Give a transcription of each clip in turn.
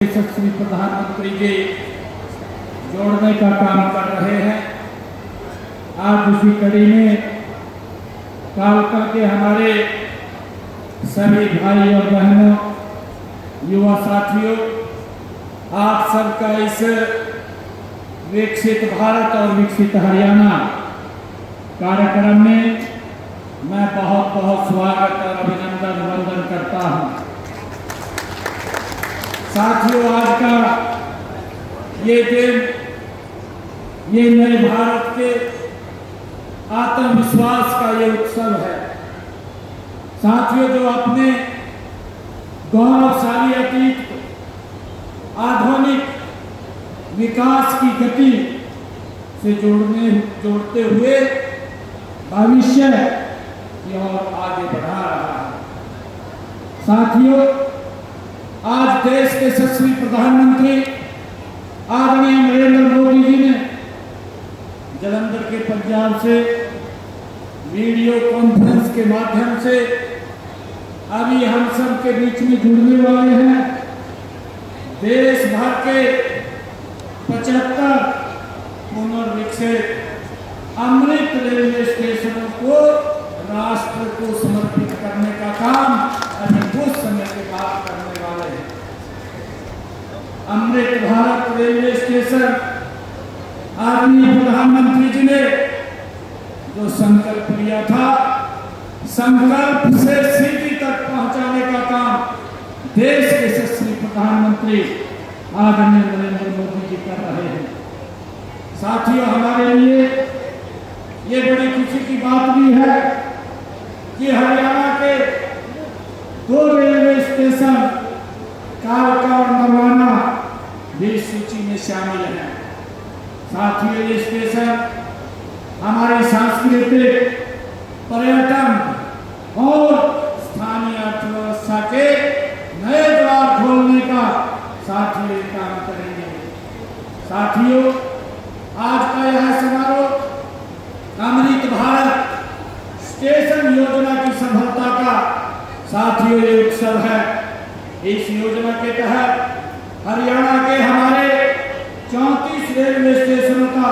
यशस्वी प्रधानमंत्री जी जोड़ने का काम कर रहे हैं। आज उसी कड़ी में कालका के हमारे सभी भाई और बहनों, युवा साथियों, आप सबका इस विकसित भारत और विकसित हरियाणा कार्यक्रम में मैं बहुत बहुत स्वागत और अभिनंदन वंदन करता हूं। साथियों, आज का ये दिन, ये नए भारत के आत्मविश्वास का ये उत्सव है। साथियों, जो अपने गौरवशाली अतीत को आधुनिक विकास की गति से जोड़ते हुए भविष्य की ओर आगे बढ़ा रहा है। साथियों, आज देश के यशस्वी प्रधानमंत्री आदरणीय नरेंद्र मोदी जी ने जलंधर के पंजाब से वीडियो कॉन्फ्रेंस के माध्यम से अभी हम सब के बीच में जुड़ने वाले हैं। देश भर के 75 पुनर्विकसित अमृत रेलवे स्टेशनों को राष्ट्र को समर्पित करने का काम अभी कुछ समय के बाद करने वाले हैं। अमृत भारत रेलवे स्टेशन आदरणीय प्रधानमंत्री जी ने जो संकल्प लिया था, संकल्प से सिद्धि तक पहुंचाने का काम देश के यशस्वी प्रधानमंत्री आदरणीय नरेंद्र मोदी जी कर रहे हैं। साथियों, हमारे लिए ये बड़ी खुशी की बात भी है कि हरियाणा के 2 रेलवे स्टेशन कालका और नरवाना भी सूची में शामिल हैं। साथियों, ये स्टेशन हमारी सांस्कृतिक, पर्यटन और स्थानीय अर्थव्यवस्था के नए द्वार खोलने का साथियों काम करेंगे। साथियों, आज का यह समारोह अमृत भारत स्टेशन योजना की सफलता का साथियों ये उत्सव है। इस योजना के तहत हरियाणा के हमारे 34 रेलवे स्टेशनों का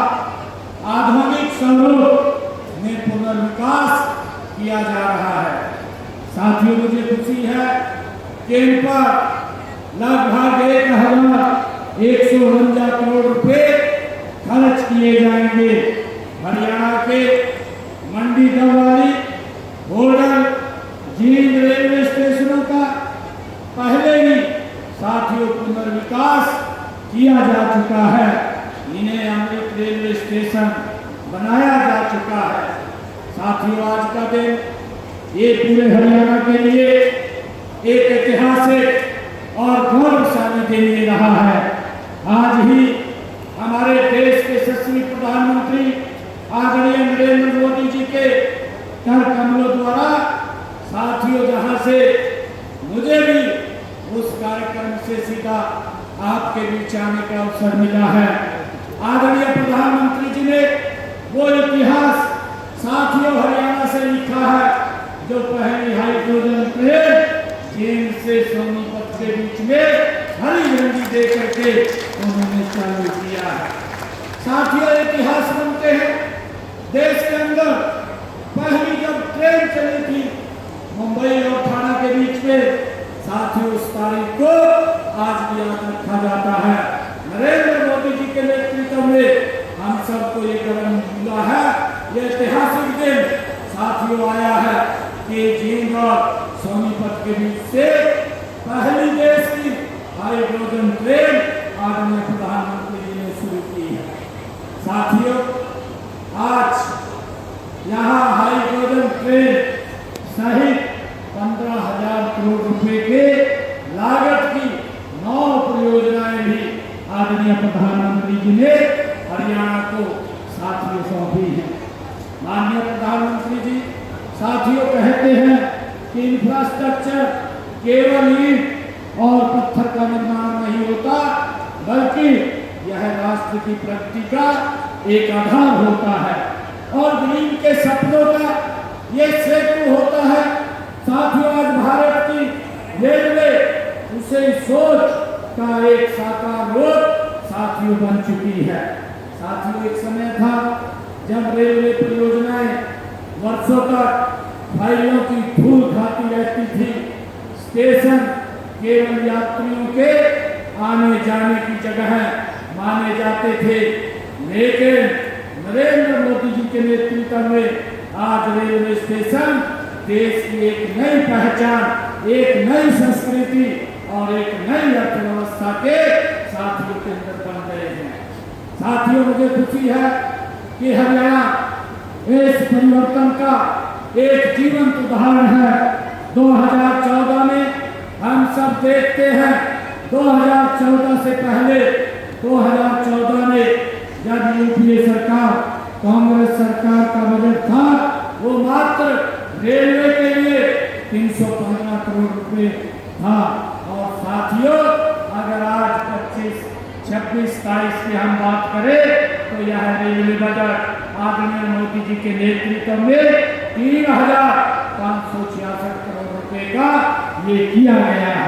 आधुनिक स्वरूप में पुनर्विकास किया जा रहा है। साथियों, मुझे खुशी है कि इन पर लगभग 1149 करोड़ रुपए खर्च किए जाएंगे। हरियाणा के मंडी दवाली, होडल, जींद रेलवे स्टेशनों का पहले ही साथियों पुनर्विकास किया जा चुका है। इन्हें अमृत रेलवे स्टेशन बनाया जा चुका है। साथियों, आज का दिन ये पूरे हरियाणा के लिए एक ऐतिहासिक और गौरवशाली दिन ये रहा है। आज ही हमारे देश के यशस्वी प्रधानमंत्री आदरणीय नरेंद्र मोदी जी के कर कमलों द्वारा साथियों, जहां से मुझे भी उस कार्यक्रम से सीधा आपके बीच आने का अवसर मिला है। आदरणीय प्रधानमंत्री जी ने वो इतिहास साथियों हरियाणा से लिखा है जो पहली हाइड्रोजन ट्रेन जींद से सोनीपत के बीच में हरी झंडी दे करके उन्होंने चालू किया है। साथियों, इतिहास बनते हैं। देश के अंदर पहली जब ट्रेन चली थी मुंबई और ठाणे के बीच में, साथियों उस तारीख को आज भी याद रखा जाता है। नरेंद्र मोदी जी के नेतृत्व में हम सबको ये गर्व मिला है। ये ऐतिहासिक दिन साथियों आया है कि जींद और सोनीपत के बीच से पहली देश की हाइड्रोजन ट्रेन आदरणीय प्रधानमंत्री जी ने शुरू की है। साथियों, आज यहाँ हाइड्रोजन ट्रेन सहित 15,000 करोड़ रुपए के लागत की 9 परियोजनाएं भी आदरणीय प्रधानमंत्री जी ने हरियाणा को साथियों सौंपी है। माननीय प्रधानमंत्री जी साथियों कहते हैं कि इंफ्रास्ट्रक्चर केवल ईंट और पत्थर का निर्माण नहीं होता, बल्कि यह राष्ट्र की प्रगति का एक आधार होता है और गरीब के सपनों का ये सेतु होता है। साथियों, आज भारत की रेलवे उसे सोच का एक साकार रूप साथियों बन चुकी है। साथियों, एक समय था जब रेलवे परियोजनाएं वर्षों तक फाइलों की धूल खाती रहती थी। स्टेशन केवल यात्रियों के आने जाने की जगह माने जाते थे, लेकिन नरेंद्र मोदी जी के नेतृत्व में आज रेलवे स्टेशन देश की एक नई पहचान, एक नई संस्कृति और एक नई अर्थव्यवस्था के साथियों के अंदर बन गए हैं। साथियों, मुझे खुशी है कि हरियाणा इस परिवर्तन का एक जीवंत उदाहरण है। 2014 में हम सब देखते हैं, 2014 से पहले 2014 में जब यूपीए सरकार, कांग्रेस सरकार का बजट था, वो मात्र रेलवे के लिए 315 करोड़ रुपए था। और साथियों, अगर आज 25, 26, 27 की हम बात करें तो यह रेलवे बजट आदरणीय मोदी जी के नेतृत्व में 3000